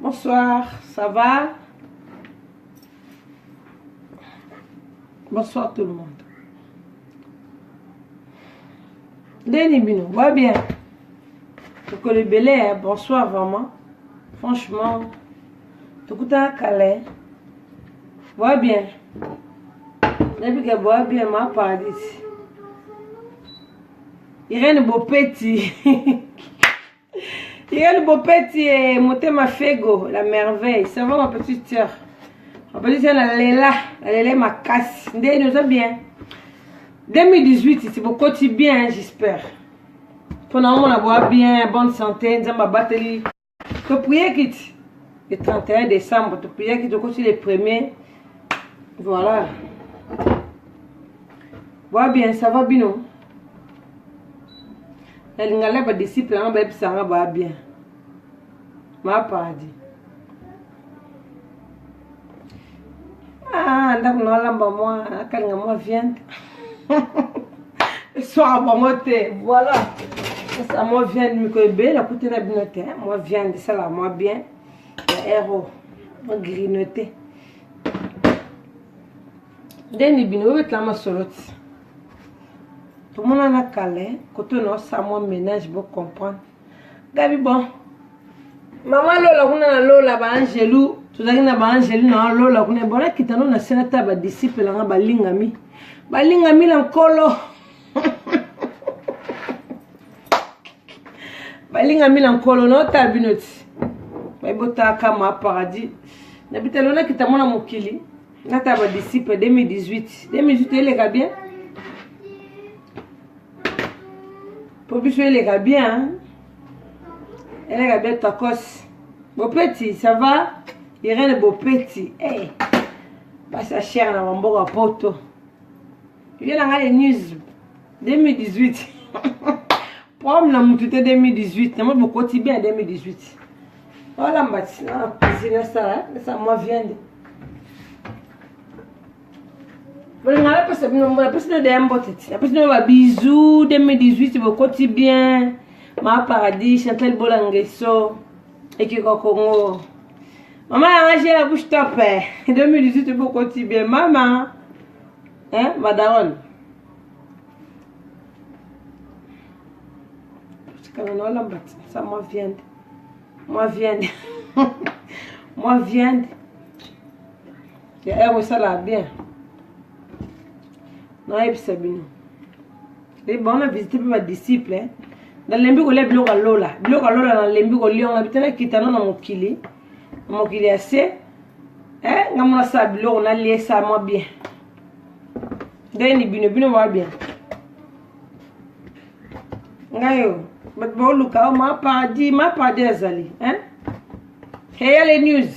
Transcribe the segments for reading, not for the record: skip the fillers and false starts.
Bonsoir, ça va? Bonsoir tout le monde. Denis Bino, va bien. Pour que le belé, bonsoir vraiment. Franchement, tout le temps calé. Va bien. Depuis que va bien, ma paradis. Irène Beaupetit. Irène Beaupetit et Motema Fego, la merveille. Ça va ma petite soeur? Ma petite soeur, la Léla ma casse. Nous sommes bien. 2018, c'est beaucoup bien, j'espère. Pour nous, on avoir bien, bonne santé, nous avons battu. Tu prier quitte le 31 décembre, tu prier quitte aussi les premiers. Voilà. Va bien, ça va bien. Elle n'a pas de disciple, ça va bien. Ma paradis. Ah, d'accord, non, là, moi, quand moi viens. Soir, moi, voilà. Ça, moi, viens de me coller, la coûte la binoté. Moi, viens de ça, là, moi, bien. Héros, moi, grignoté. Denis Bino, vous êtes là, ma solote. Tout le monde en a calé. Quand on a ça, moi, ménage, vous comprendre. Gabi, bon. Maman, Lola, vous avez Lola, Angelou. Tout ça, vous avez Angelou, Lola, vous avez bon, là, qui t'en a un sénateur, disciple, là, balingami. Balingami, l'encolo. Balingami, l'encolo, non, t'as binoti. Bota kama paradis. N'habite l'on a qui t'a mon amour kili. N'a pas disciple 2018. 2018, elle est bien. Pour plus elle est bien. Elle est bien ta cause. Beau petit, ça va? Irène beau petit. Eh. Pas sa chère dans mon beau poto. Il vient dans les news 2018. Pour la moutouté 2018. N'a pas beaucoup bien 2018. Voilà, maintenant, ça moi vient. Voilà, la personne de Mbotet. La personne de bisous 2018, c'est beaucoup bien. Ma paradis, Chantal Bolangesso, et qui Congo. Maman a arrangé la bouche top. 2018, c'est beaucoup bien. Maman, hein, madame. Parce que non, ça moi vient. Moi viens. Moi viens. Et elle ça là bien. Non, et puis c'est bien. Et bon, on a visité ma disciple. Dans l'embigo, les blocs à Lola. Blocs à Lola, dans l'embigo, Lyon, on a habité là qui t'en a mon kili. Mon kili assez. Hein, on a ça, bloc, on a lié ça, moi bien. D'ailleurs, il va bien. Ngayo. Mais bon, Lucas, ma paradis azali, hein? Hey, les news.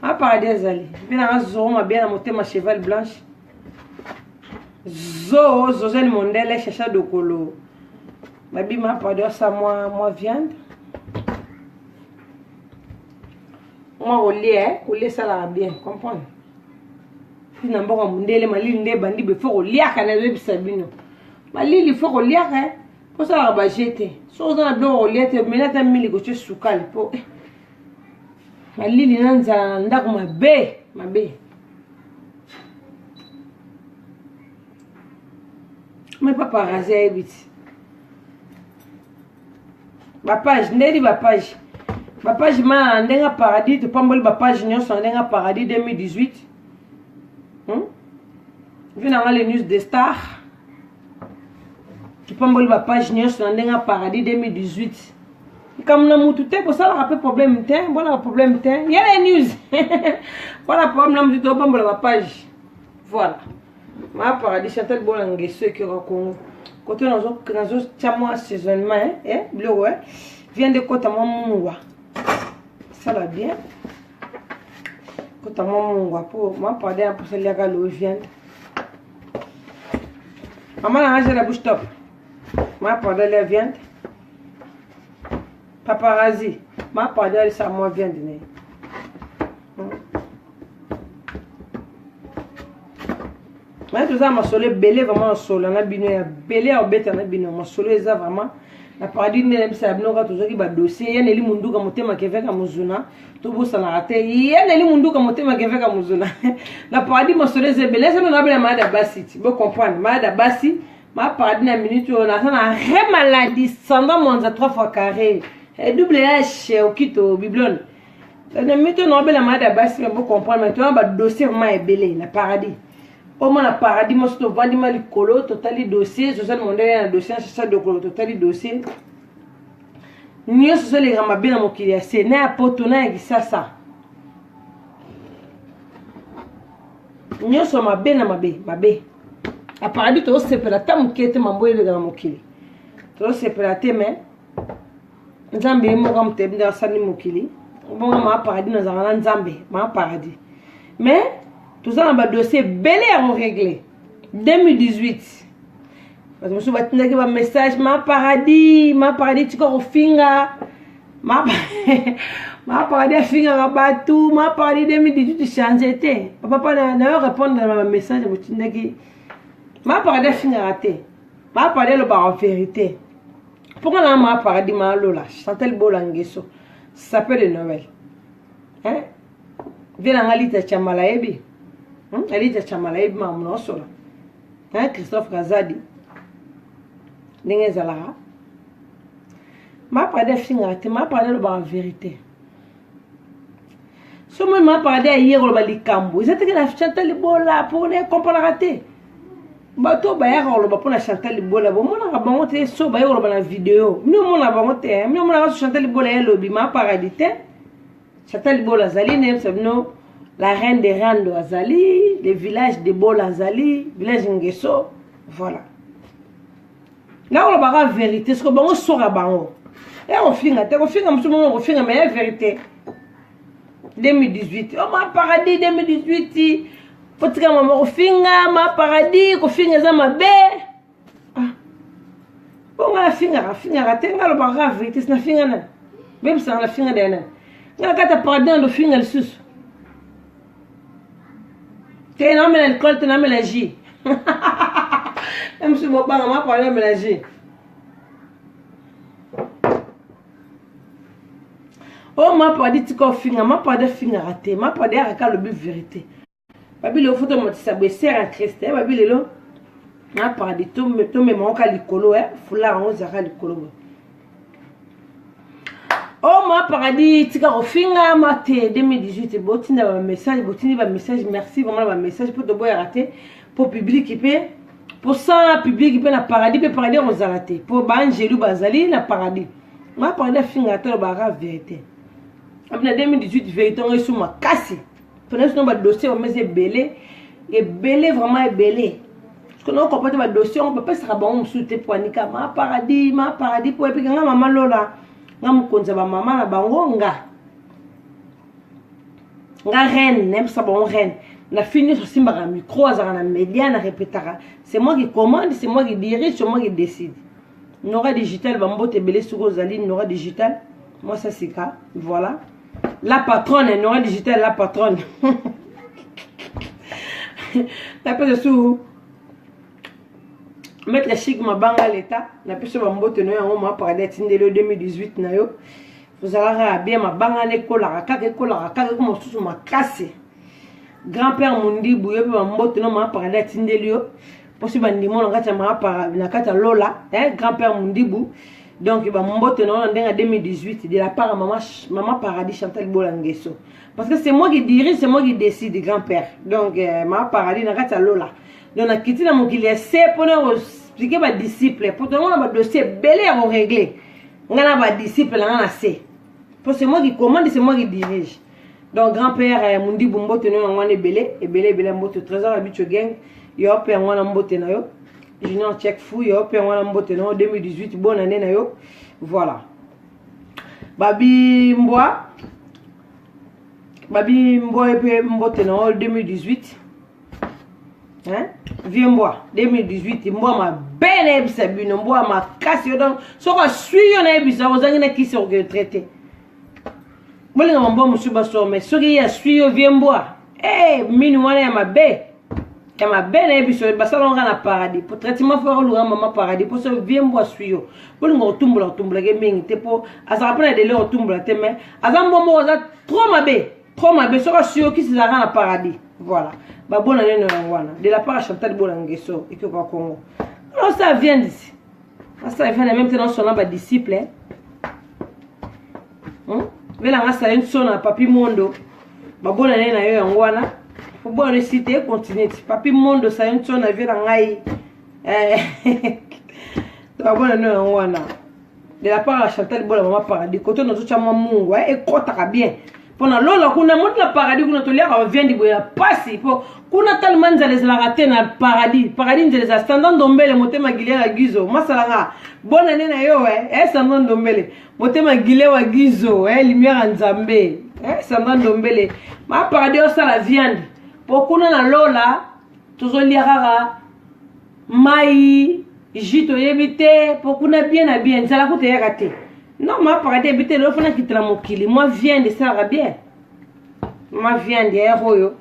Ma paradis azali. Bien à zo, ma bien à monter ma cheval blanche. Zozen mondele chacha de colo. Ma bi ma paradis ça moi viande. Moi au lait ça là bien, comprendre. Puis n'a pas mondele ma lille bandi be faut au lait kana be sabino. Ma lille il faut au lait hein. Pour ça, on va jeter. Si on a bien au lait, mais là, t'as mis les gauches sous cal. Ma lili nanza ndako ma bé. Mais papa rasé vite. Ma page, n'est-ce pas page? Ma page m'a un paradis, tu peux me dire ma page n'y a un paradis 2018. Je viens d'avoir les news des stars. Tu peux me dire ma page n'y a un paradis 2018. Comme nous avons tout pour ça, on a un problème. Voilà, problème. Il y a les news. Voilà, problème. Tu peux me dire ma page. Voilà. Ma paradis, Chantal Bolangesso qui est au Congo. Quand on a un chamois assaisonnement, vient de côté mon moua. Ça va bien. Côté mon moua pour ma paradis, pour se lier à l'eau vient. Maman a rangé la bouche top. Ma paradis, elle vient. Paparazzi, ma paradis, ça moi vient de nez. Mais tout ça, ma soleil belé vraiment en sol. On a biné belé en bête, on a biné. Ma soleil ça vraiment. na paradis ne bisa binoka tozoki ba dossier ya neli munduka motema keveka muzuna to bosa na rate ya neli munduka motema keveka muzuna na paradis mosoleze beleza no na bela malade basiti bo comprendre malade basi ma paradis na minute on a na re maladie sanda monza 3 fois carré et double H au kito biblon na minute no bela malade basi bo comprendre maintenant ba dossier ma ebele na paradis au moins na paradis mo sto vandi mali kolo totali dossier social mondial na dossier ça de kolo totali dossier nyo so les ramabe na mokili c'est na poto na kisasa nyo so mabe na mabe a paradis to sepela tamukete mambo ile na mokili to sepela teme nzambe mo kam te binda sani mokili bonga ma paradis na zanga nzambe ma paradis mais tout ça na dossier belé à régler 2018 parce que je vais te message ma paradis tu ko finga ma paradis finga rabatu ma paradis 2018 changer té papa na répondre à message je tindaki ma paradis finga raté ma paradis le bar en vérité pourquoi na ma paradis ma lola Chantal Bolangeso ça s'appelle de Noël hein vient ngalita chamala ebi Alita chamalaib mamuno sola. Christophe Kazadi. Ninge zalara. Ma pas de fingate, ma pas de la vérité. So moi ma pas de hier le bali kambo. Ils étaient que la Chantal Bola pour les comparer. Bato ba ya lo ba pour la Chantal Bola. Bon mon na ba monter so ba yo la vidéo. Nous mon na ba monter, nous mon na Chantal Bola ya lobi ma paradité. Chantal Bola zali ne sabno. La reine des Rando Azali, le village de Bol Azali, village Ngeso, voilà. Là, on va la vérité, ce que bon, on saura bango. Et on finit, on finit, mais la vérité. 2018, oh ma paradis 2018, faut que on finit, ma paradis, qu'on finit ça ma bé. Bon, on la finit, tenga le bara vérité, c'est la finit, même ça la finit d'elle. On a qu'à paradis, on finit le sous. Tu n'as pas l'alcool, tu n'as pas la J. Même si mon père m'a parlé de la J. Oh, ma pas dit que finir, ma pas de finir raté, ma pas de racal le but vérité. Babi le photo mon tissa baisser en Christ, babi le lo. Ma pas dit tout mais mon calicolo foulard on zara licolo. Oh ma paradis tika ofinga mate 2018 botina ba message merci vraiment ba message pour de boya raté pour public qui peut pour ça public qui peut na paradis on zaraté pour ba angelu bazali na paradis ma paradis finga to ba vérité après 2018 vérité on est sur ma casse pour nous ba dossier on met belé et belé vraiment belé parce que nous comporte ba dossier on peut pas se rabon souté pour nika ma paradis pour et puis nga maman lola ngam konza ba mama na bango nga reine nem sa bon reine na fini sur simba micro azara na média na répétera c'est moi qui commande c'est moi qui dirige c'est moi qui décide Nora digital va mbote belé sur Rosaline Nora digital moi ça c'est ça voilà la patronne Nora digital la patronne la pèse sous mettre la chic ma banga l'état na pèse ba mbote no yango ma paradis tindelo 2018 na yo vous allez bien ma banga ne kola kaka comme sous ma casse grand-père mundi bouye ba mbote no ma paradis tindelo possible ndimo na kata ma paradis na kata lola grand-père mundi bou donc ba mbote no ndenga 2018 de la part maman paradis Chantal Bolangeso parce que c'est moi qui dirige c'est moi qui décide grand-père donc ma paradis na kata lola donc na kiti na mokili c'est pour nous expliquer ba disciple pour tout le monde ba dossier belé à régler ngana ba disciple ngana c'est pour c'est moi qui commande c'est moi qui dirige donc grand-père mundi mbote no ngane belé et belé mbote trésor habitué gang yo pe ngana mbote na yo junior check fou yo pe ngana mbote no 2018 bonne année na yo voilà babi mboa et pe mbote no 2018 hein vieux mboa 2018 mboa ma belle ebisabino mboa ma casse yo donc soko suyo na ebisa ozangi na kisi o retraité bolinga mboa musuba so mais soki ya suyo vieux mboa minu wana ya mabe Kama bene biso basalo ngana paradis pour traitement faire le maman paradis pour se vient bois suyo pour ngo tumbula ke mingi te po asa après de le tumbula te mais asa momo za trop mabe so suyo qui se ngana paradis voilà ba bona neno wana de la part Chantal Bolangeso et que quoi Congo alors ça vient d'ici ça vient même temps son ba disciple vela ngasa une sona papi mondo ba bona nena yo ngwana. Faut bon réciter, continuer. Papi monde ça une sonne avec la ngaï. Ça bon non wana. De la part à Chantal Bola maman paradis. Côté notre chama mungu et kota bien. Pendant lola kuna monte la paradis kuna tolia ka vient di boya passi pour kuna tellement za les la rater na paradis. Paradis de les standard dombele motema gile la gizo. Masalanga. Bonne année na yo standard dombele. Motema gile wa gizo lumière nzambe. Standard dombele. Ma paradis ça la viande. Pokuna na lola tozoliaka mai jito yebite pokuna bien na bien ça la coûte yakate non ma paradis yebite lo fona kitela mokili moi viande ça va bien ma viande ya royo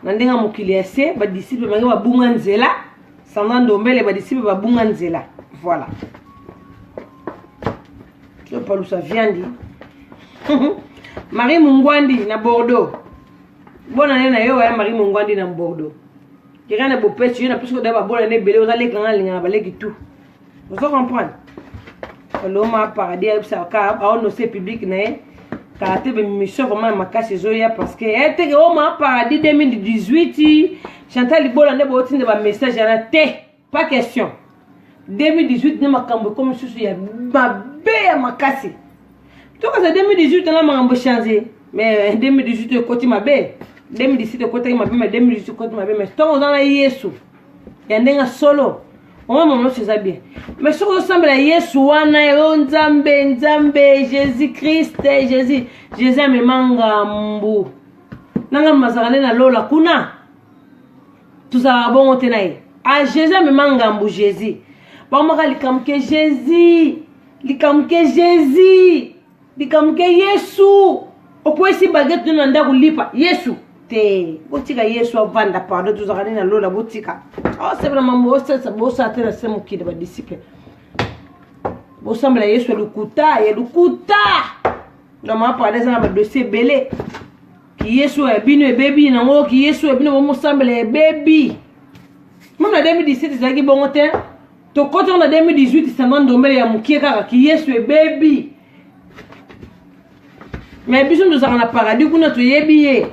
na ndenga mokili ese ba disciple bangi ba bunga nzela sanando mbele ba disciple ba bunga nzela voilà je parle ça viande Marie Mungwandi na Bordeaux. Bonne année na yo Marie Mungwandi na Bordeaux. Quelqu'un na bopé tu na plus que d'abord bonne année belé aux allez quand linga balé tout. Vous comprenez? L'homme paradis ça ka on ne sait public na ka te be mission vraiment makasi zoya parce que était homme paradis 2018 Chantal Bola ne botine ba message na te pas question. 2018 ne makambo comme susu ya mabe makasi. Tout que c'est 2018 na makambo changer mais 2018 côté mabe. 2017 côté ma mais 2018 côté ma mais tant dans la Yesu ya ndenga solo on m'a c'est ça bien mais ce que semble à Yesu wana nzambe Jésus Christ Jésus me manga mbu nanga mazarale na lola kuna tuzala bongo tenaye a Jésus me manga mbu Jésus ba maka likamke Jésus likamke Yesu opoisi baguette nanda kulipa Yesu te botika Yesu avanda pardon tuzakani na lola botika oh c'est vraiment bossa tena sema kide ba disciple bosambla Yesu lukuta na mapa na ba dossier belé ki Yesu e bino e baby na ngo ki Yesu e bino mo sambla e baby même na 2017 zaki bongo te to côté na 2018 sanando mbele ya mukie kaka ki Yesu e baby mais biso ndozaka na paradis kuna to yebiye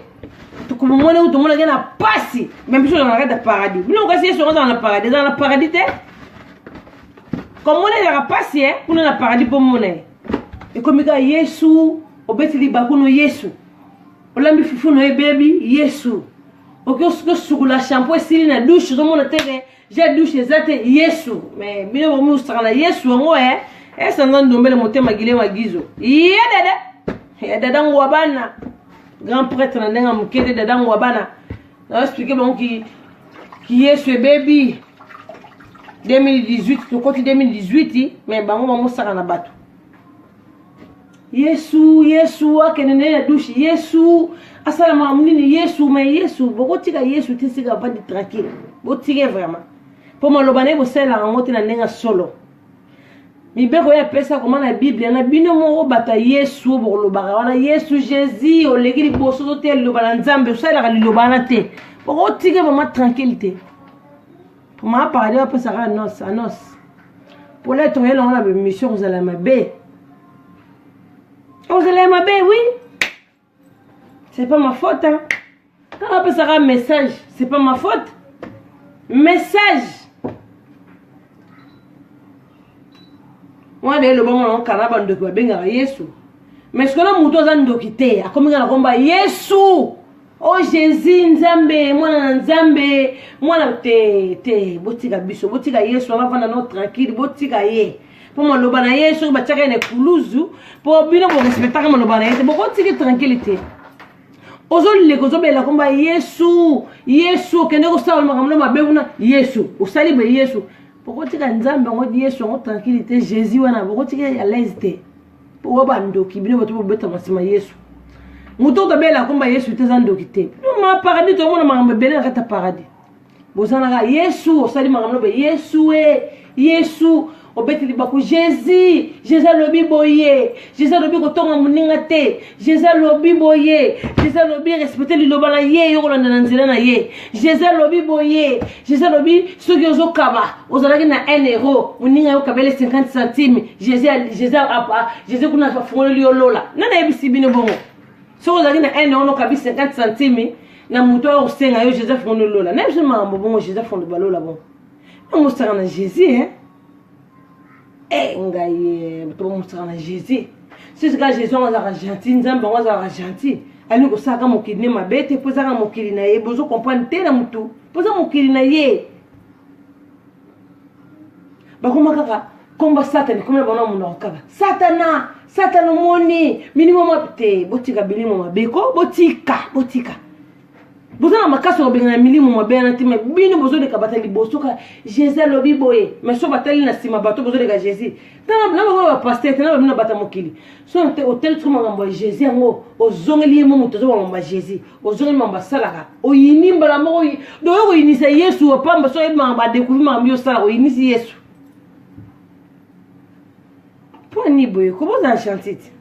tukumumone utomona gena pasi mais biso na rada paradis bino kasi Yesu dans na paradis te comme on est la pasi kuna na paradis pour mona e comme ka Yesu obetili bakuno Yesu olambi fifu no baby Yesu okosko sukula shampoo sili na douche zo mona tele j'ai douche zate Yesu mais bino bomu sala Yesu ngo esa ngando mbele motema gile magizo dede dadangu wabana grand prêtre na ndenga mukede dadangu wabana na expliquer bon qui est ce baby 2018 to côté 2018 mais bango bango saka na bato Yesu akenene na douche Yesu asala mamnini Yesu mais Yesu bokotika Yesu tisika pas de tranquille botika vraiment pour malobane bo sela ngote na ndenga solo mi beko ya pesa comme na Bible na bino mo bata Yesu bolobaka wana Yesu Jésus o legili boso to tel lobana nzambe usala ka lobana te boko tika vraiment tranquillité pour ma parler après ça annonce pour les toyer on a une mission vous allez mabe oui c'est pas ma faute hein après ça un message c'est pas ma faute message moi de le bon on kanaba ndoki benga Yesu mais ce que la muto za ndoki te akominga na komba Yesu oh Jésus nzambe mwana te botika biso botika Yesu avana no tranquille botika ye pour moi loba na Yesu ba tshaka ne kuluzu pour bino bo respecter comme loba na ye bo botika tranquillité ozolile kozobela komba Yesu kende ko sawa makamlo mabebuna Yesu osali be Yesu pourquoi tu as nzambe ngodi Yesu ngo tranquillité Jésus wana pourquoi tu es à l'aise te pour bandoki bino boto beta masima Yesu muto to bela komba Yesu te zandoki te no ma paradis to mona makambe bela kata paradis bozanaka yesu osali makambo be yesu yesu obeteli bako Jésus lobi boye Jésus lobi kotonga muninga te Jésus lobi boye Jésus lobi respecter liloba na ye yokolanda na nzela na ye Jésus lobi boye Jésus lobi soki ozokaba ozalaki na 1 euro muninga yo kabele 50 centimes Jésus kuna fongoli yolola nana yebisi bino bongo soki ozalaki na 1 euro no kabi 50 centimes na muto osenga yo Jésus fongoli yolola na yebisi makambo bongo Jésus fongoli balola bongo ngosaka na Jésus ngai to musaka na Jésus c'est que Jésus on a gentil nzambe on a gentil ali ko saka mokili ne mabete poza ka mokili na ye bozo comprendre te na mutu poza mokili na ye ba koma kaka komba satani komela bona muno kaka satana moni minimum apte botika bilimo mabeko botika bozana makaso benga milimo mabena ti me bino bozo de kabata liboso ka Jésus lobi boye mais so batali na sima bato bozo de ka Jésus na ba pasteur na ba bata mokili so hotel tuma ngambo Jésus ngo ozongeli mo muto zo ngamba Jésus ozongeli mamba salaka oyinimba la mo do yo yinisa Yesu opamba so yeba ba découvrir mamba yo sala oyinisi Yesu pour ni boye ko boza chantite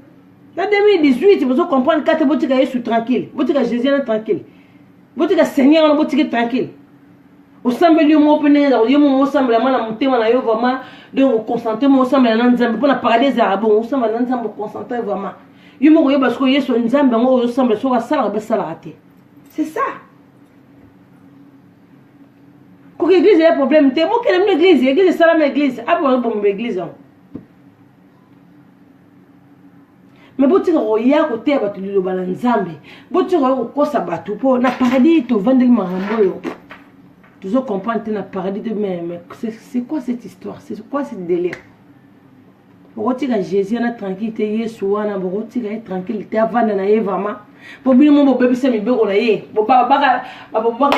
na 2018 bozo comprendre kate botika Yesu tranquille botika Jésus na tranquille botika Seigneur on botika tranquille osambeli mo peneza yo mo osambela mana mutema na yo vraiment donc concentrer mo osambela na nzambe pona parler arabo osambela na nzambe concentrer vraiment yo mo yo parce que Yesu nzambe ngo osambela so basala basala raté c'est ça ko église y a problème te mo kele l'église sala ma église abo bo mo église mais botika roya ko te batu liloba na nzambe botika ko kosa batu po na paradis to vandeli mahambo yo tu os comprendre na paradis de mais c'est quoi cette histoire c'est quoi ce délire botika Jésus na tranquillité Yesu wana botika être tranquille te avanda na ye vraiment po bino mo bebisa mi beko na ye bo baba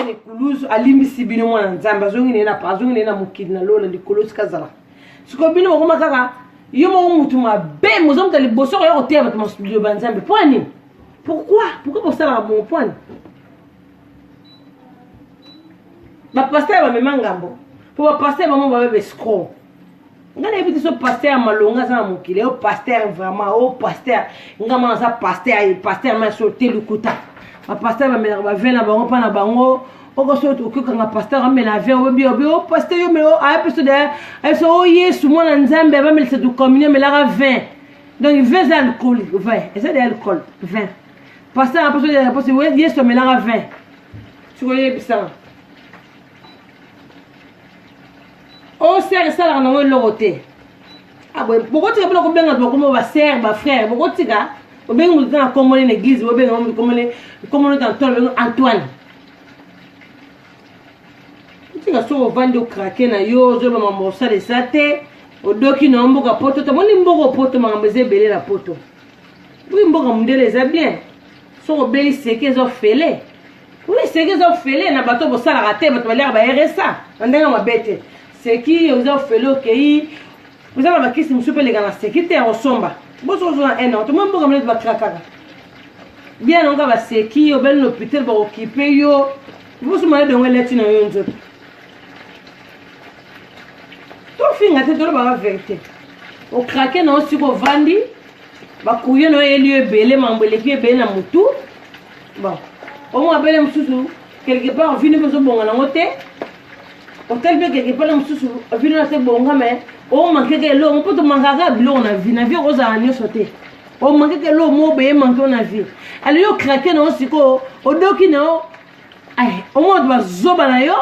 ni kuluzu alimbisi bino mwana nzambe azongi na pa azongi na mukidi na lola likolosi kazala siko bino ko makaka yo mo mutu ma be mo zomta liboso yo te ba mo studio banzambe point pourquoi pour ça la bon point ba pasteur ba memangambo pour ba pasteur ba mo ba be scroll ngana ebiti so pasteur malonga za mukile o pasteur vraiment o pasteur ngama za pasteur ma sorti lukuta ba pasteur ba mela ba vena ba ngopana bango oko so to kanga pasteur amela vin obi o pasteur yo me o a peso de a so Yesu mona nzambe ba mela se to communion mela ga vin donc vin alcool vin et ça de alcool vin pasteur a peso de parce que Yesu mela ga vin tu vois ça o ser ça na ngolo côté ah bon pourquoi tu pas ko benga ko mo ba ser ba frère pourquoi tu ga o benga mo dans comme l'église o benga mo comme dans Antoine tika so vandiokrake na yo zo ba mamosa de sate odoki na mboka poto to moni mboka poto mangambeze belé la poto oui mboka mundele za bien so beli seke zo fele oui seke zo fele na bato bo sala raté bato ba lera ba RSA ndenga mabete seki zo fele okei vous avez bakisi musupe le gana seki te osomba boso zo na eno to mboka mundele ba krakaka bien on ba seki o bel l'hôpital ba occuper yo boso ma de ngeletina yo nzoto finga te tolo ba vérité o craquer na aussi ko vandi ba kuyo no elio belé mambele ki belé na mutu bon o mo abele mususu quelque part vini bezo bonga na ngote hotel be quelque part mususu vini na se bonga mais o manque ke lo on peut mangaka bilo na vie na vie roza anyo sauter o manque ke lo mo be manque na vie ali yo craquer na aussi ko o doki no ay o mo ba zoba na yo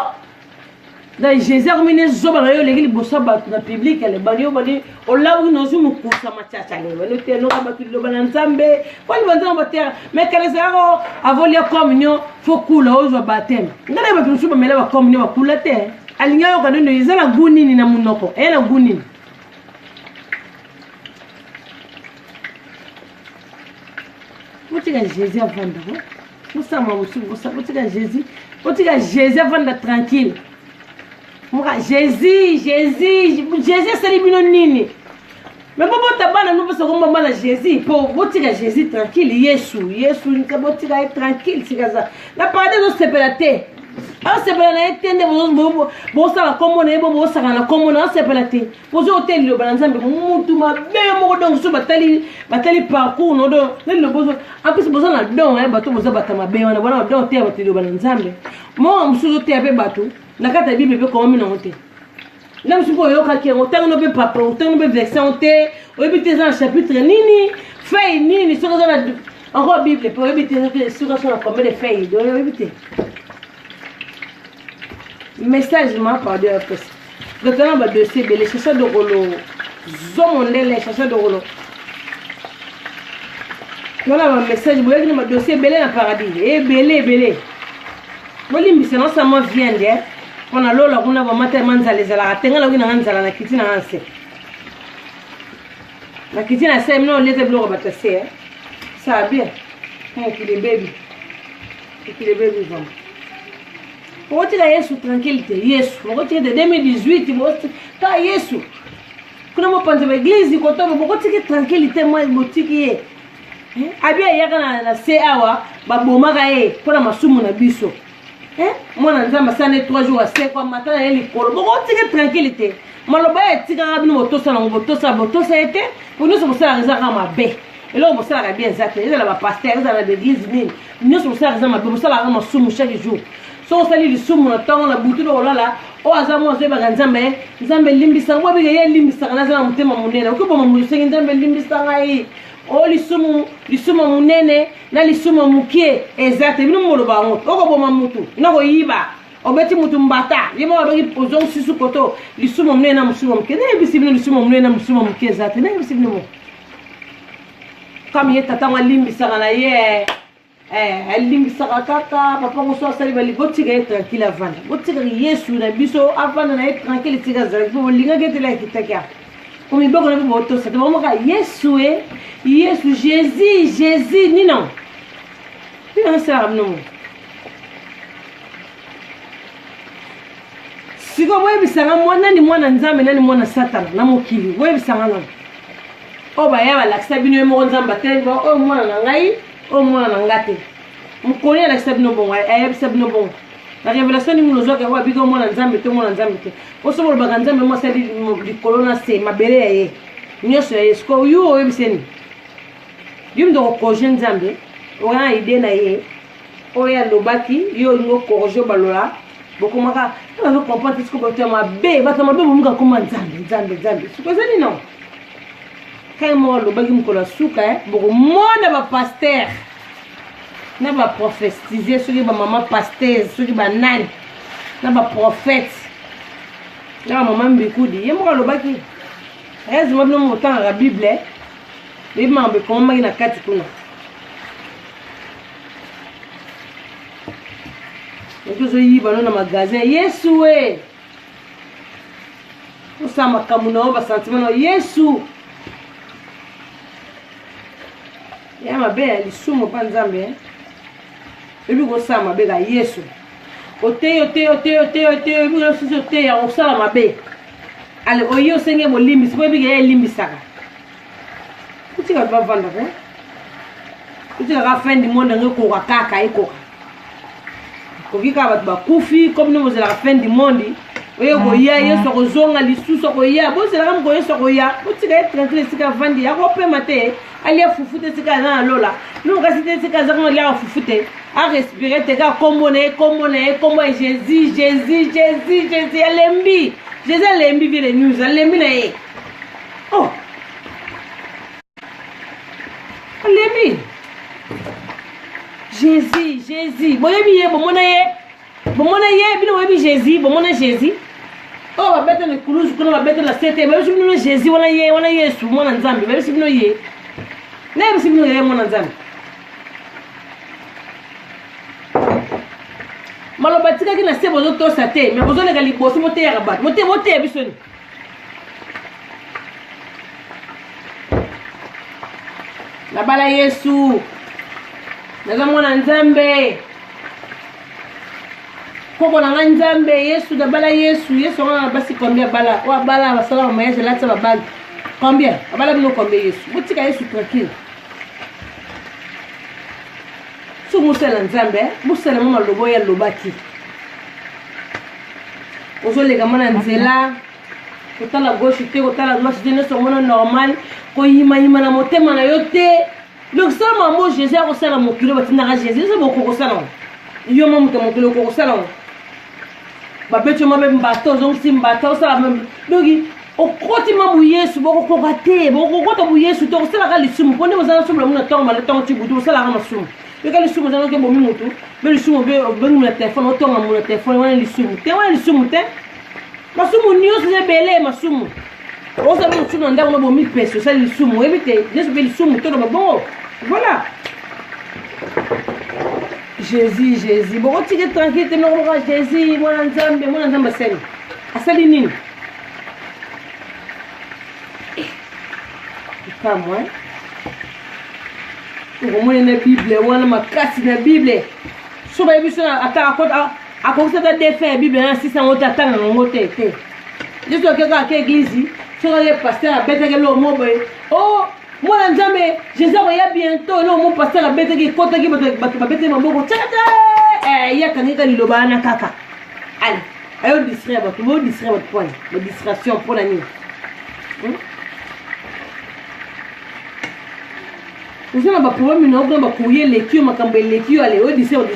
dans Jésus amène zoba na yo legi bossa ba na public ele banyo bani o lawu no su mukusa machacha le bano te no ba tu lo banzambe kwani banzambe batera mais kale zero avolia communion fo kula o zo baptême ngana ba tu su ba mela ba communion ba kula te alinya yo kanu no izala gunini na munoko ela gunini botika Jésus avanda ko musama musu botika Jésus avanda tranquille Jésus c'est libino nini mais bon tabana nous parce qu'on mama Jésus pour botika Jésus tranquille Yesu nka botika tranquille sikaza la parade de séparate on s'appelle na etende bo sala kombo na bo sala na kombo na on s'appelle te bozo hotel le balanzambe mutu ma be mo donc so batali parcours no do le bozo en plus bozo na don bato bozo batama be wana bona don te batali le balanzambe mo musuzo te ape bato na kata bible pe comme na hotel là je peux yo ka ki on tango be papa on tango be version te o ebite dans chapitre nini feuille nini so na encore bible pour éviter sur la combien de feuilles donc éviter message m'a pas de presse maintenant ba dossier belé chercheur de rolo zomonele chercheur de rolo voilà un message vous avez ma dossier belé na paradis et belé molimbi c'est non ça moi vient de on a lola kuna ba mata manzale zala tenga ngina nganzala na kitina hanse na kitina c'est non les blocs ba tasser ça va bien. Qu'il est baby. Qu'il est baby. Pourquoi tu as Yesu tranquillité? Yesu. Pourquoi tu es de 2018? Tu as Yesu. Quand on pense à l'église, pourquoi tu es tranquillité? Moi, je suis Abia yaka na se awa babomaka ye pona masumu na biso. Moi na nzamba sana 3 jours à 5 kwa matin na likolo. Pourquoi tu es tranquillité? Maloba etika bino botosa na botosa ete. Pour nous c'est ça raison mabe. Et là, on va bien ça. Il y a la pasteur, il y a l'église. Nous sommes ça, on va faire chaque jour. Si on s'allie le soum, on attend la bouteille de là. Oh, azamo, c'est pas Nzambe. Nzambe limbisa. Moi, il y a limbisa. On a ça, on t'aime mon nez. On peut pas me dire Nzambe limbisa. Oh, le soum mon nez, na le soum mon pied. Exact. Il nous le baron. Oh, comment mamutu. Non, yiba. Obeti mutu mbata. Yema wabaki pozong sisu koto. Le soum mon nez na musu mon pied. N'est-ce pas le soum mon nez na musu mon pied. Exact. N'est-ce pas le comme il tata limbi sarana ye limbi saraka papa on soit sali bali botiga tranquille avant botiga yesu na biso avant na être tranquille tiga zara pour linga gete la kitaka comme il boko na boto ça vraiment ka yesu jésus ni non puis on sera non siko webi sanga mwana ni mwana nzambe nani mwana satan na mokili webi sanga non oh bah ya balakisa bino ye moko nzamba te oh mwana na ngai oh mwana na ngate mukoni alakisa bino bongo ayebisa bino bongo la révélation ni mulozwaka wa biko mwana nzambe te osobola baka nzambe mo sali likolo na se mabele ya ye nyonso ya yesu ko yo oyebiseni bim do projet nzambe wana ide na ye oya lobaki yo ngo corriger balola bokomaka on veut comprendre ce que boto mabe batama be bomuka koma nzambe siko zani non quand moi le bagi mkola suka boko mona ba pasteur na ba prophétiser soki ba maman pasteur soki ba nani na ba prophète na maman mbikudi ye mkola le bagi ezi mabno motanga la bible le mambe koma na kati kuna ndozo yiba no na magasin yesu we usama kamuno ba sentiment no yesu ya mabe lisumo pa nzambe ebi ko sa mabe ga yesu oteyo ebi ko sisi oteyo ya osala mabe ale oyo senge mo limbisi ko ebi ga limbisaka kutika ba vanda ko kutika ka fin du monde ngeko ka kaka ikoka kokika bat ba kufi comme nous la fin du monde oyo ko ya yesu ko zonga lisuso ko ya bo sela kam ko yesu ko ya kutika tranquille sika vandi ya ko pe mate ali fufute sika na lola nous kasite sika za ko ali fufute a respirer te ka kombo Jésus alembi Jésus alembi vi les news alembi na ye oh alembi Jésus boyebi ye bomona ye bino boyebi Jésus bomona Jésus oh ba bete le kuluzu kuna ba bete la sete ba bino Jésus wana Yesu mwana nzambe ba bino ye na ba bino ye mwana nzambe maloba tika kina se bozo to sate mais bozo le gali boso mote ya rabat mote bisoni la bala Yesu na mwana nzambe koko na nzambe Yesu da bala Yesu wana basi combien bala wa bala basala ma Yesu latsa ba bag combien abala bino combien Yesu botika Yesu tranquille so musela nzambe musela mama lobo ya lobaki ozolega mwana nzela kotala gauche te kotala droite te nyonso omona normal koyima na motema na yo te donc sala mamo jésus akosala mokili batindaka jésus nyonso bokokosala ngo yo ma moto mokili okokosala ngo babeti yo mabe mbata ozongisi mbata osala meme donc okoti ma buyesu bokokoka te bokokota buyesu te okosalaka lisumu mpo nde bozala nsumu na muna ntongo male ntongo ti butu osalaka masumu beka lisumu ozalaki bomi motu be lisumu obengi mu na telefone otonga mu na telefone wana lisumu te masumu nyonso eza ebele masumu osala mosumu na ndako na bomi pesi osali lisumu oyebi te nyonso mpe lisumu to loba bongo voilà jésus bokotiki tranquille te nokoboka jésus mwana nzambe asali nini kamwa okomoni na bible wana makasi na bible so bayebi so akokisa ata defe ya bible na 600 ota atanga yango te jesu akeka ake eglize soki ake paster abetaki eloko mo boye o mwana nzambe jésus akoya bientôt eloko mo paster abetaki ekotaki bato babetaki maboko tiakata yakangika liloba wana kaka ale ayo distraire bato bodistraire bato pwani badistraction mpona nini ozana baproblème na okona bakourrier eleki yo makambo eleki yo ale oyo distraire de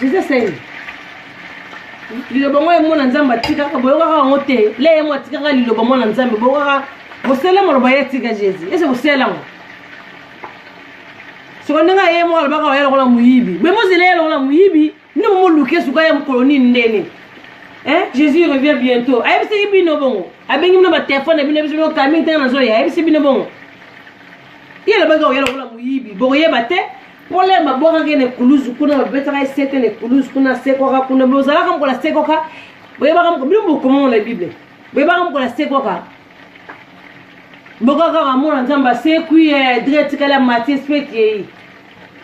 jésus asali liloba ngo mwana nzambe atikaka boyokaka yango te le ye mo atikaka liloba mwana nzambe boyokaka bosala maloba ye atika jésus ese bosala ngo soko ndenge ye mo alobaka oya lokola moyibi bemozela ye lokola moyibi nde momoluke suka ya mokolo nini ndeni jésus revient bientôt ayebisaki bino bongo abengi bino batelefone na bino yebisi bino kamingi tenge nazoya ayebisi bino bongo ye alobaka oya lokola moyibi bokoyeba te problème babwakaki na ekuluzu kuna babetaka esete na ekuluzu kuna sekoka kuna bozalaka mokola sekoka boyebaka bino bokomongo na bible boyebaka mokola sekoka bokaka mwana nzambe asekwi dre tikala matie speti yeyi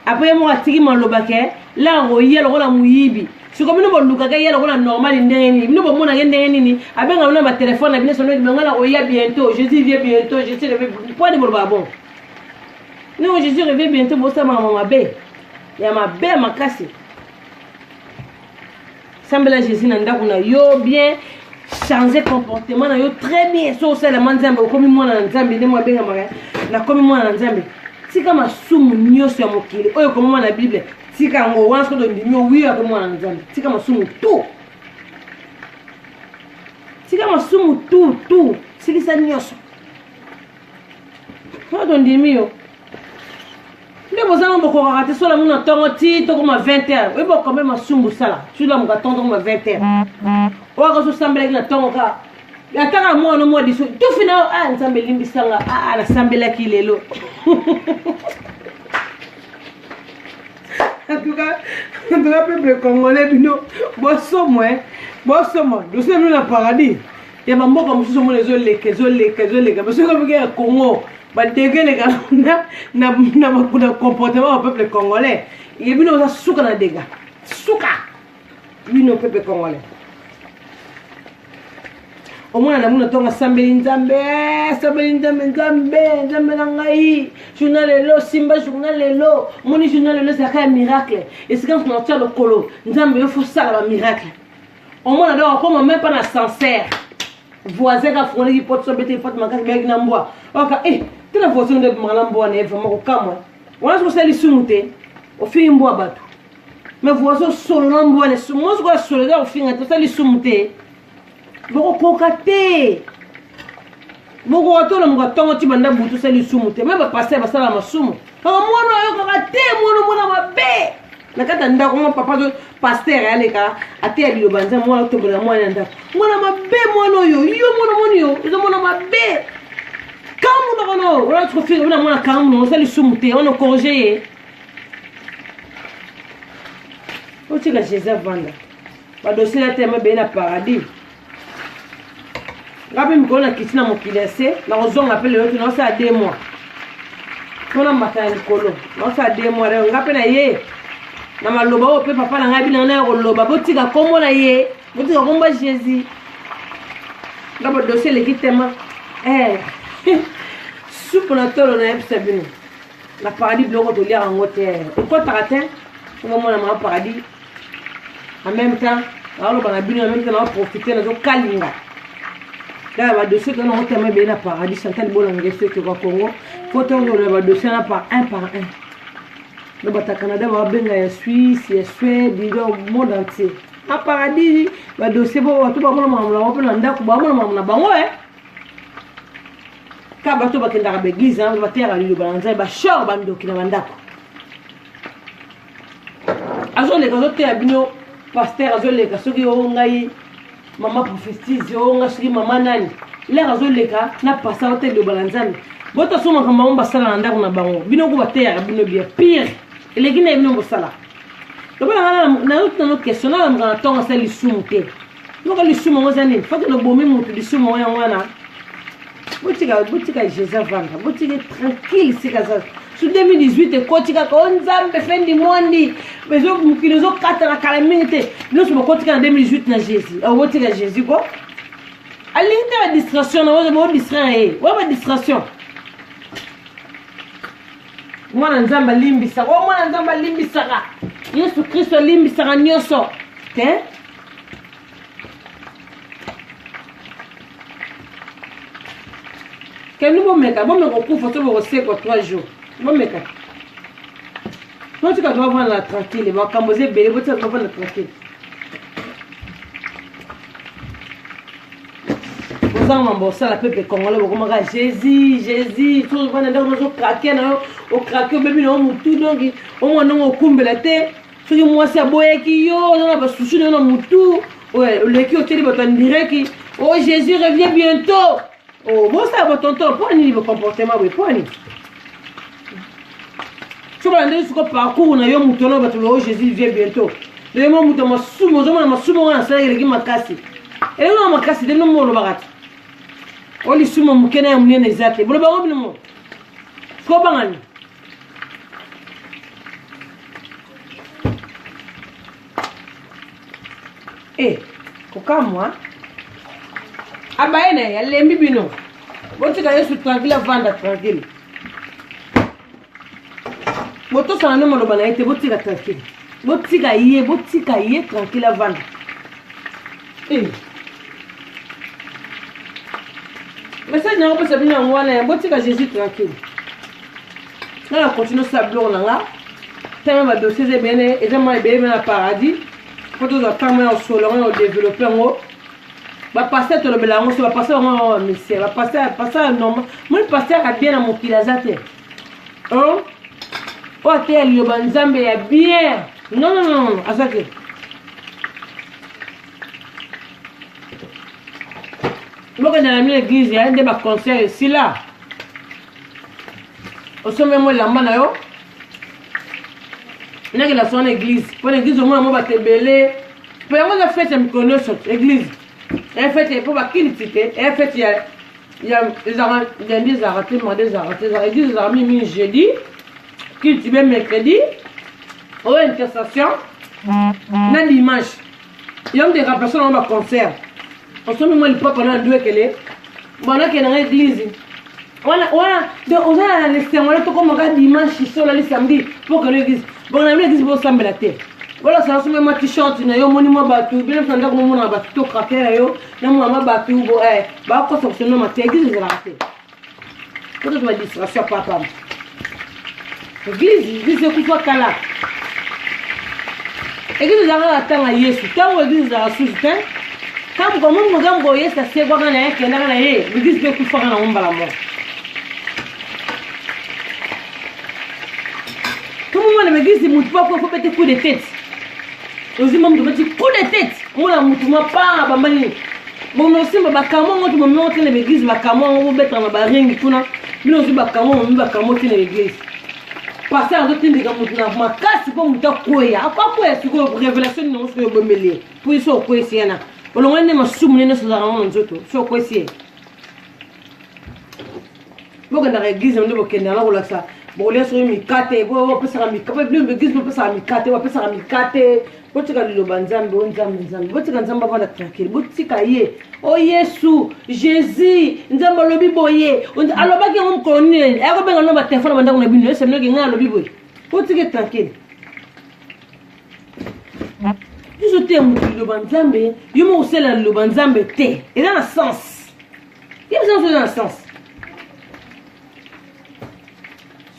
apres moko atiki maloba ke lango ye lokola moyibi siko bino bolukaka ye lokola normal ndenge nini bino bomonake ndenge nini abenga bino batelefone na bino sonobengana oya bientôt jésus vie bientôt jésus revient poine boloba bon non jésus revient bientôt bosama mabe ya mabe makasi sambela jésus na ndako na yo bien changer comportement na yo très bien so osala nzambe okomi mwana na nzambe nde mo abengamaka nakomi mwana na nzambe tika masumu nyonso ya mokili oyo komoma na bible tika yango wana soki ondimi owiyo akomi mwana na nzambe tika masumu tu sikisa nyonso oyo ondimi yo nde bozanga bokokaka te sola muna ntongo ti tokoma 20 heures oyeba kome masumbu sala sula moka ntongo tokoma 20 heures oaka sosambelaki na ntongo ka ataka mwana mwa diso tufina nzambe elimbisanga nasambelaki lelo entuka peuple congolais bino bosomwa dosie bino na paradis ya bamboka mosusu omona ezoleka basoki bike ya congo badegeleka na comportement ya peuple congolais ye bino oza suka na dega suka bino peuple congolais omwana na muna ntongo asambeli nzambe na ngai journal lelo simba journal lelo moni journal lelo ezalaka ya miracle esika mosu na tia lokolo nzambe yo fosala bamiracle omwana donc akoma même pas na sincère voisin kafungolaki poto sobete poto makasi bayaki na mbwa oka tena voisin nde bimaka na mbwa na ye vraiment kokamwa wana soki osali lisumu te ofingi mbwa bato mais voisin osolo na mbwa na sumu mo soki osolo eza kofinga te osali lisumu te bokokoka te bokoka te olamoka ntongo ti banda butu osali lisumu te me bapaster basala masumu kaka mwana ayokaka te mwana mabe na kati ya ndako mwa papa paster aleka ateya liloba nzambe mwana otombolela mwana ya ndako mwana mabe mwana oyo yo mwana moni yo eza mwana mabe kamu nakono wana tikofika bina mwana kamu no osali lisumu te wana okorige ye otika jésus avanda badosie na te mabeye na paradis ngapi mikolo na kiti na mokili ya se nakozonga mpe lelo te naosala 2 mois mpona mbata ya likolo naosala 2 mois lelo ngapi na ye na maloba oyo mpe papa na ngai binanga na ya koloba botika kombo na ye botika kombo ya jésus nga bodosie eleki tema supu na tolo nayebisa bino na paradis biloko toliaka yango te ekotaka te omomona mama paradis en même temps alors bana bino même temps profiter na zo kalinga là va dossier que on tellement bien à paradis Chantal Bolangé ce que Congo faut on le va dossier là par un le bata Canada va benga ya Suisse ya Suède du monde entier à paradis va dossier bo tout ba mona mamla on peut ndako ba mona mamna bango ka bato ba kenda ba église ba terre ali ba nzai ba shor ba ndoki na ndako azole ka zote abino pasteur azole ka soki o ngai mama prophétise o ngai soki mama nani l'air azole ka na passa hotel de balanzane boto soma kama on basala na ndako na bango bino ko ba terre bino bien pire ele gina bino ko sala to bana na autre question na ngana tonga sa lisumu te ngoka lisumu ngo zani fa ke no bomi mutu lisumu ya ngwana botika Jésus vanga botika tranquille sikaza sur 2018 et kotika ko nzambe fendi mondi bezo mukilozo kata na calamité nous sommes kotika en 2018 na Jésus au botika Jésus ko alinta la distraction na mo distraire wa ba distraction mwana nzamba limbisa wa mwana nzamba limbisa ka Yesu Kristo limbisa ka nyoso te que nous meka pour photo pour 3 jours bon meka toi tu dois voir la tranquille va camboser belé tu dois voir la tranquille vous en mambo ça la peuple congolais comment Jésus tout va dans nos craquer na au craquer bébé no mutu donc au moins non kumbela te ce que moi c'est boye ki yo na ba susu na mutu ouais le qui au télé va dire qui oh Jésus revient bientôt. Oh, bon ça va tonton, pour ni le comportement oui, pour ni. Tu vas aller sur le parcours na yo mutono ba tu oh Jésus vient bientôt. Le mo muto masumo na ça il ma kasi. Et non ma kasi de no mo lo bagat. O li sumo mukena ya munene zate. Bolo ba ngobino mo. Ko bangani. Eh, koka moi. Abaene ya lembi bino botika Yesu tranquille vanda tranquille boto sana no maloba na ite botika tranquille botika ye tranquille vanda mais ça n'a pas sabina ngwana botika Jésus tranquille na continue sa blog nga tellement ba dossier ze bene et moi bene na paradis photo za femme au solo on développer ngo va passer tout le belango va passer au monsieur va passer normal moi passer à bien à mon pilazate hein hôtel yo banzambe ya bien non azake moi quand dans l'église il y a des concerts ici là au sommet moi la mana yo n'a que la son église pour l'église au moins moi va te belé pour moi faire ça me connaît cette église. En fait, il faut pas qu'il quitte. En fait, il y a des arrêtés, des amis jeudi, qu'il tue mercredi, ou intercession, le dimanche. Il y a des remplaçants dans le concert. On se met moi le papa dans deux qu'elle est. Bon, là, qu'il y a dans l'église. Voilà, donc on a laissé, on a tout comme on dimanche, ils sont là le samedi, pour que l'église. Bon, on a mis l'église pour s'embêter la tête. Voilà, ça se met ma t-shirt na yo moni mo batu bien fanda ko mona batu to craquer yo na mo ma batu bo ba ko so no ma tegi ze la te ko to ma distraction papa église ko fa kala église za tanga Yesu tango église za suste kam ko mo gambo Yesu se kwa kana yake na ye église ko fa kana ombala mo comme moi l'église mu pas ko peut coup de tête aussi même de petit coup de tête moi mutuma pas bambani bon aussi bakamo ngoto mo monte na l'église bakamo on beta na baringi kuna bino aussi bakamo te na l'église passer à d'autres ndika mutuna makasi ko mutakoya akwakoya siko révélation non so yobomele pour iso ko esiana bolongane masumu nene so za ngamo nzoto so ko esie boka na l'église ndo bokenda la relaxa bolia so mikate bo pesa mikate bino l'église bo pesa mikate wa pesa mikate botika lilo banzambe nzambe botika nzamba vanda tranquille botika ye o Yesu Jésus nzamba lobi boye alobaki on connaît eko benga no ba téléphone banda ko na bino semno ke ngalo lobi boye botika tranquille biso te mokili loba nzambe yo moko osala loba nzambe te eza na sens ye biso eza na sens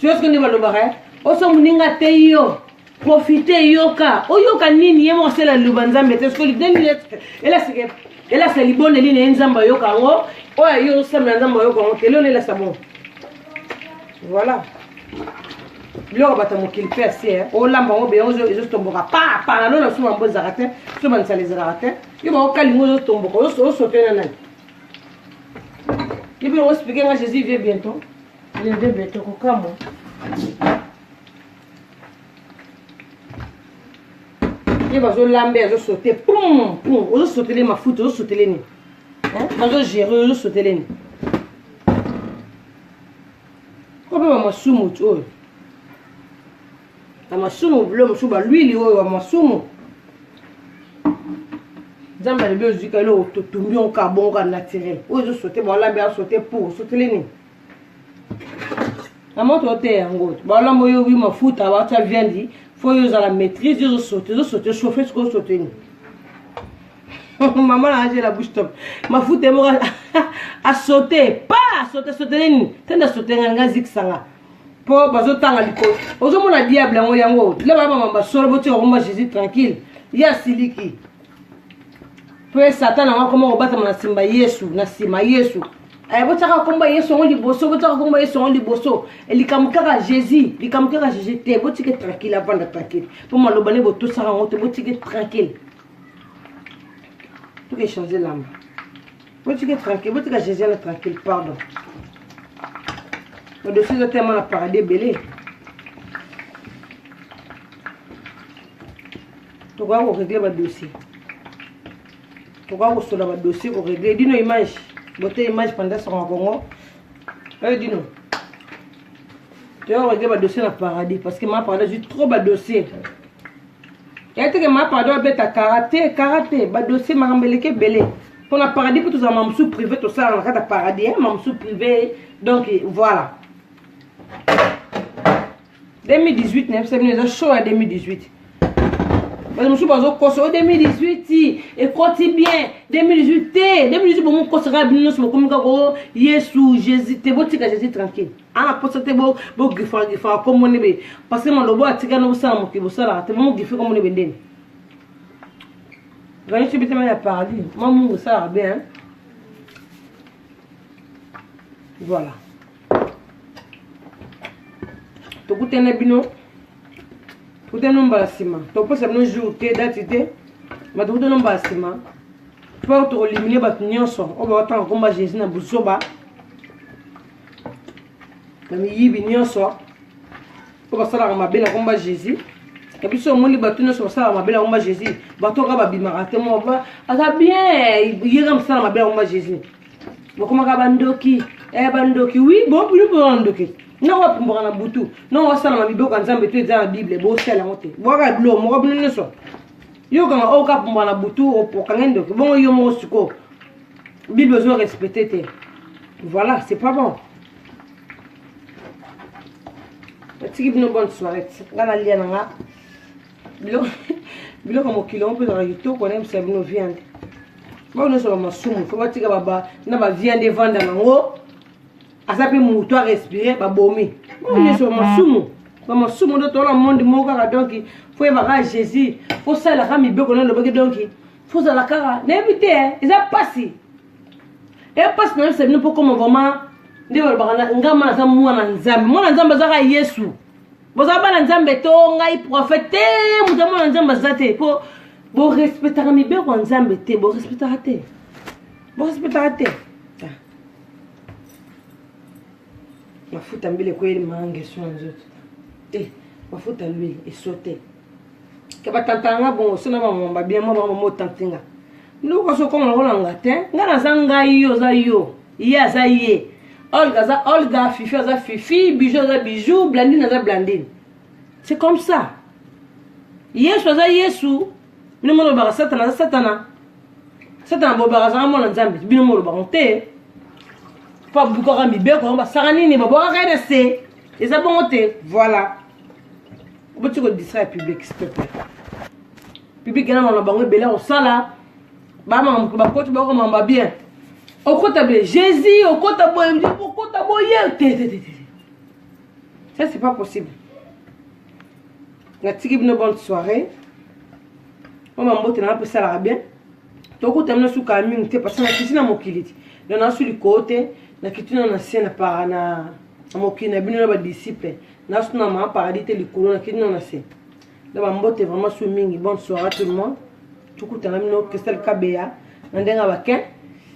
soki nde balobaka oso moninga te yo profite yoka oyoka nini ye moko osala loba nzambe te soki lideni elasa liboneli na ye nzambe ayoka yango oyo yo osambela nzambe ayoka yango te leo na elasa bon voilà biloko bato mokili mpe asie olamba yango beyango ezotomboka pa na lona so bambo ezalaka te so banisala ezalaka te yo baokalingo ozotomboka osote na nani ye mpe ospike nga jésus vie bientôt il vie bientôt kokamo ye bazolambe azosote pum ozosotele mafuta ozosotele nini bazogere ozosotele nini ko mpe bamasumu oyo amasumu bilo mosusu balwili oyo amasumu nzambe alobi ozwika eloko totumbi onka bongo naturel oyo ezosote baolambe asote pour osotele nini na moto ote yango baolambe oyo wi mafuta batia viandi fo oyo ozala maîtrise ezosote chauffe soki osote nini mama na anje la bouche top mafuta emoko asote pa asote nini tende asote nga zikisanga po bazotanga likolo ozomona diable yango le baba basolo botika komba Jésus tranquille ya siliki po Satan anga koma kobatama na simba Yesu na sima Yesu botaka komba Yesu ngo liboso botaka komba Yesu ngo liboso likamukaka Jésus te botike tranquille avanda tranquille po maloba ne botosaka ngo te botike tranquille tout est changer l'âme botike tranquille botika Jésus na tranquille pardon le dossier de tellement la paradis belé. Tu vas régler votre dossier. Tu vas régler votre dossier pour régler. Dis-nous image. Beauté image pendant son Congo. Dis-nous. Tu vas régler votre dossier dans le paradis parce que ma paradis j'ai trop de dossier. Et que ma paradis bête à karaté, ba dossier m'a rembellé belé. Pour le paradis pour tous les membres sous privé tout ça dans le paradis, membres sous privé. Donc voilà. 2018, c'est venu chaud à 2018. Je me suis pas au 2018, et quand bien 2018, 2018 pour mon conseiller bien sur comme Jésus, Jésus, t'es beau tika Jésus tranquille. Ah, pour ça t'es beau giffa comme on est parce que mon lobo a tika no ça mon qui vous ça t'es bon giffa comme on est bendé. Quand tu bites dans le paradis, moi mon ça va bien. Voilà. Tokute na bino tokute nomba sima toposa bino jour te date te ma tokute nomba sima po to eliminer ba nyonso o ba tanga komba Jésus na busoba na miyibi nyonso ko ba sala mabe na komba Jésus et puis so moni ba nyonso ba sala mabe na komba Jésus ba toka ba bimaka te mo ba asa bien yega msala mabe na komba Jésus bo komaka bandoki bandoki oui bon plus bandoki non on va na butu non on sala mabibo kan nzambe te za bible bo sala mote boka blo mo ko bino so yo kan o ka pomba na butu o pokangendo bon yo mo suko bible zo respecter te voilà c'est pas bon tiki bino bonne soirée ngana lia nga bilo ko mo kilo on peut ra yito ko nem sa bino viande bon no so ma sumu fo batika baba na ba viande vanda nango asape mutu a respirer ba bomi on sur masumu de tout le monde moka donc faut y avoir Jésus faut ça la rami be kono lobe donc faut ça la kara n'éviter ils a passé et passe non c'est nous pour comment vraiment ndi ba bana ngama na samu na nzambe zaka Yesu boza bana nzambe to ngai prophète mutu mwana nzambe zate pour bo respecter rami be ko nzambe te bo respecter te mafuta mbele kweli mange soinzote mafuta lui et sauté ke batantanga bon sona mama bien mama tantinga ndoko so ko ngolanga te ngana zanga yo za yo ya za ye olga fifi za fifi bijou za bijou blandine za blandine c'est comme ça Yesu za Yesu bino mo ba satana bo ba za mo na nzambe bino mo ba onte pas beaucoup à mi bien comme ça ni ba boire rester et ça bon te voilà vous tu ko distrait public s'il te plaît public na mama bango belé au sala ba mama ba ko tu ba ko mama bien au kota be Jésus au kota boye té. Ça c'est pas possible. La tiki une bonne soirée. Maman mbote na pe sala bien. Toko tamna su kamingi te parce que na kisina mokiliti. Na su likote na kituna na sena para na mokina bino na ba disciple. Na su na ma paradis te likolo na kituna na se. Da ba mbote vraiment su mingi. Bonne soirée à tout le monde. Toko tamna mino Christelle Kabea. Na ndenga ba ken.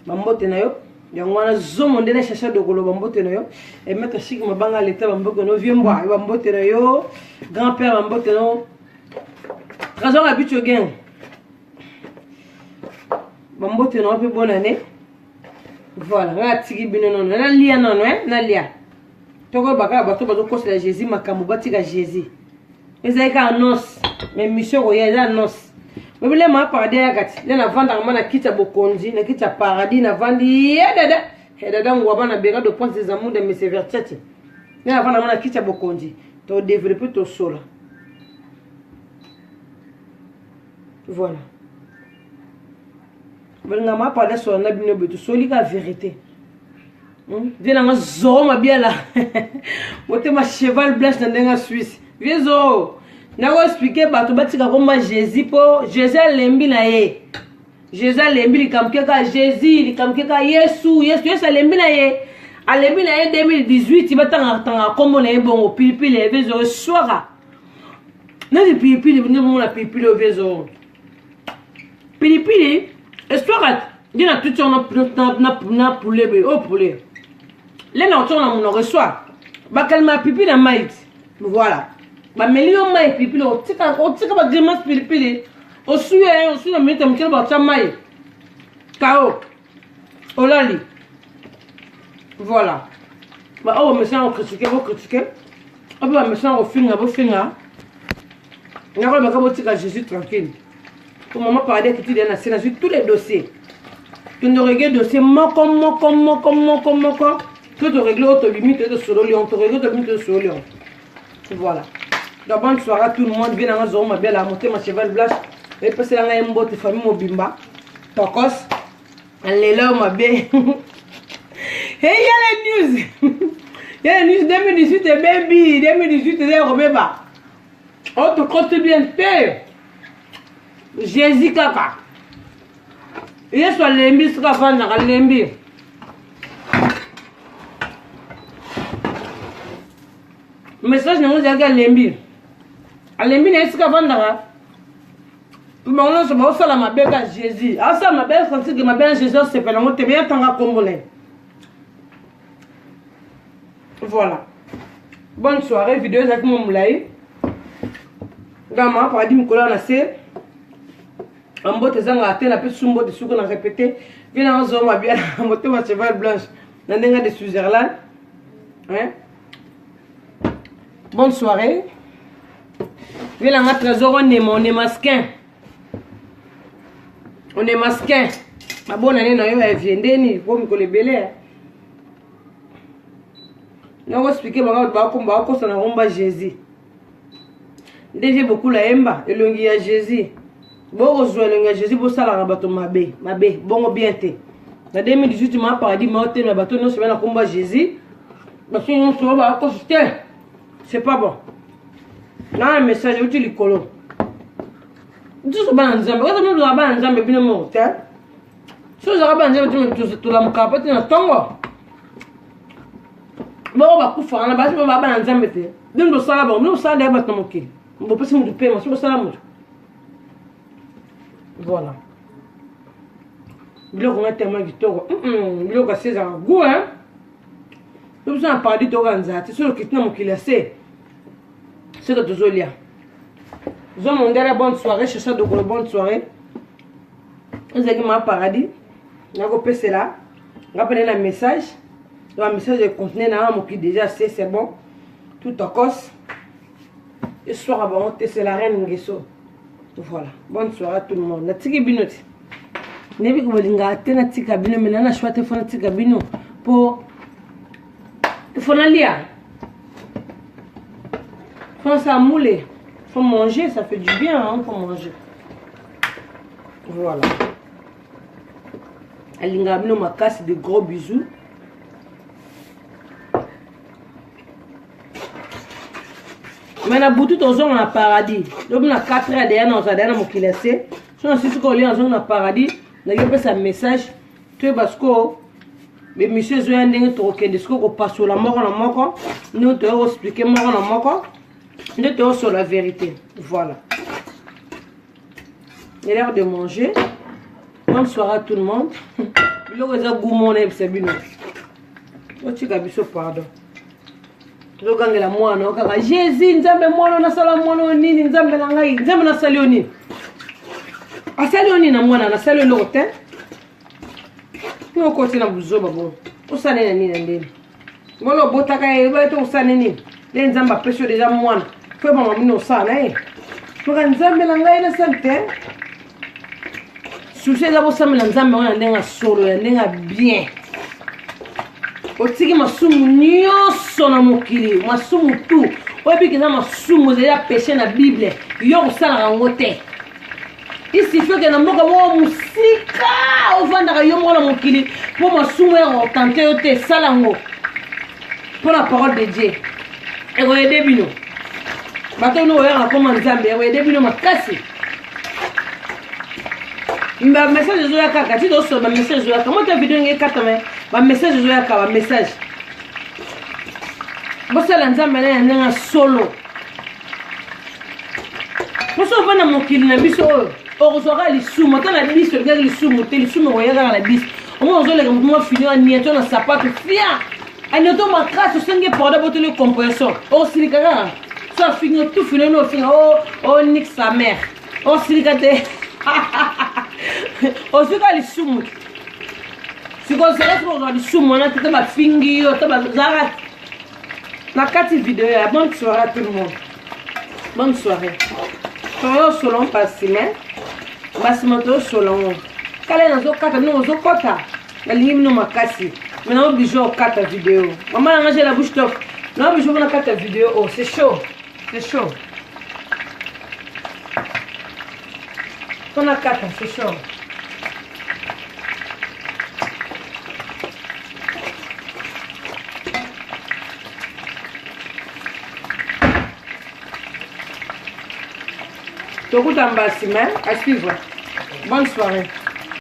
Ba mbote na yo. Yango wana zomo ndene chercher de kolo ba mbote na yo. Et mettre chic mabanga l'état ba mbote no vieux moi ba mbote na yo. Grand-père ba mbote no. Trésor habitué gang. Bambote non pe bonne année. Voilà, nga tiki bino non na lia non na lia. Toko baka bato bazo kosa la Jésus makambo batika Jésus. Ezeka annonce, mais mission ko ya annonce. Bebele ma paradis ya kati. Na vanda mana kita bokonzi, na kita paradis na vandi dada. Dada ngwa bana bega de points des amours de mes vertete. Na vanda mana kita bokonzi. To développer to sola. Voilà. Venga ma parler sur la bino betu soli la vérité. Viens nga zo ma bien là. Mote ma cheval blanche na ndenga Suisse. Viens zo. Na go expliquer bato batika komba Jésus po Jésus lembi na ye. Jésus lembi likamke ka Jésus likamke ka Yesu lembi na ye. Alembi na ye 2018 batanga kombo na ye bongo pilipili viens zo soira. Na di pilipili ne mo la pilipili viens zo. Pilipili histoire dit na tout na poulet au poulet les na on reçoit ba kalma pipi na maït voilà ba melio maït pipi o tika ba dimanche pipi o suye na minute mkele ba ta maït kao olali voilà ba o me sens critiquer o ba me sens au finga na ba ka tika Jésus tranquille. Pour maman parler que tu es dans tous les dossiers. Tu ne règles dossier moko. Tu te règles auto limite de sur le lion. Tu règles auto limite de sur le lion. Voilà. Donc bonne soirée à tout le monde. Viens dans la zone, ma belle à monter ma cheval blanche. Et passer dans la mbote famille mobimba. Tokos. Allez là ma belle. Hey, il y a les news. Il y a les news 2018 et baby. 2018 et Robeba. On te compte bien fait. Jésus kaka. Yesu alembi sika vanda alembi. Message na ngozi yake alembi. Alembi na sika vanda. Tumaona so ba sala mabeka Jésus. Asa mabeka kanti ke mabeka Jésus se pela ngote bien tanga congolais. Voilà. Bonne soirée, vidéo avec mon moulay. Gama paradis mikola na se. Ambote zanga atena pe sumbo de suko na répéter vient en zone ma bien moto ma cheval blanche na ndenga de Switzerland hein. Bonne soirée. Vient en trésor on est masquin. On est masquin. Ma bonne année na yo e viendeni ko mi ko le belé. Na go expliquer ba komba ko sana romba Jésus. Ndevie beaucoup la emba elongi ya Jésus. Bon rejoindre Jésus pour ça la bateau mabé bon bien té na 2018 ma paradis ma hôtel na bateau non c'est na combat Jésus parce que nous sommes à côté c'est pas bon na un message où tu les colo tout ça ban nzambe quand nous la ban nzambe bino mo té so za ban nzambe tu la mukapati na tongo bon ba kufa na ba ban nzambe té dindo sala bon nous sala ba tomoki on peut se mu pe mo so sala mo. Voilà. Il y a tellement de temps. Il y a 16 ans. Go, hein? Nous avons parlé de Ranza. C'est sûr que tu n'as pas laissé. C'est que tu as dit. Nous avons une bonne soirée. Je suis de bonne soirée. Nous avons un paradis. Nous avons passé là. Nous avons un message. Le message est contenu dans un déjà c'est bon. Tout en cause. Et ce soir, c'est la reine Nguesso. Voilà, bonne soirée à tout le monde. Na tiki binoti. Nebi ko linga tena tika bino menana chwate fona tika bino pour fona lia. Faut ça mouler. Faut manger, ça fait du bien hein, faut manger. Voilà. Alinga bino makasi, de gros bisous. Mais na butu tozo na paradis. Donc na 4 heures derrière na zadana mokilase. So si ko li na paradis, na ke pesa message to basko be monsieur zo ndenge to kende sko ko pasola moko na moko, nous te expliquer moko na moko. Nous te sur la vérité. Voilà. Il est l'heure de manger. Bonne soirée à tout le monde. Il y a gourmand et c'est bien. Tu as vu pardon. Loganga la mwana okaka Jésus nzambe mwana na sala mwana nini nzambe na ngai nzambe na sali oni asali oni na mwana na sali lo te ko tina buzoba bon osane na nini ndeni ngolo botaka e ba to osane nini le nzamba peso deja mwana ko mama mino sana toka nzambe na ngai na sante sucé za bosame na nzambe wana ndenga solo ya ndenga bien otiki masumu nyonso na mokili masumu tu oyebikisa masumu ezali ya péché na bible yo kosalaka yango te isifio ke na mboka moko mosika ovandaka yo moko na mokili mpo masumu ekotante yo te sala yango mpo na parole de dieu ekoyede bino bato no oyaka koma nzambe ekoyede bino makasi ba message ezoya kaka ti tosola ba message ezoyaka mota video nge katame ba message ezoyaka ba message bosala nzambe na ndenga solo poso vana mokili na biso oyo okozwaka lisumu ata na biso elingaki lisumu te lisumu okoyakaka na biso omo ozoleka motu fini anieto na sapato fia anieto makasi osenge porda botoli compression okosilika kaka so afini tu fini ono ofinga o nik sa mère osilika te osika lisumu sikozala sokozwa lisumu wana tete bafingi yo te bazala na kati video ya bonne soirée à tout le monde. Bonne soirée. Toyo solon pasime basima toyo solon kala nazo kata no zo kota na limi no makasi mais na obligé kata vidéo maman a mangé la bouche top na obligé na kata vidéo oh c'est chaud on a kata c'est chaud Tokuta mbasime à suivre. Bonne soirée.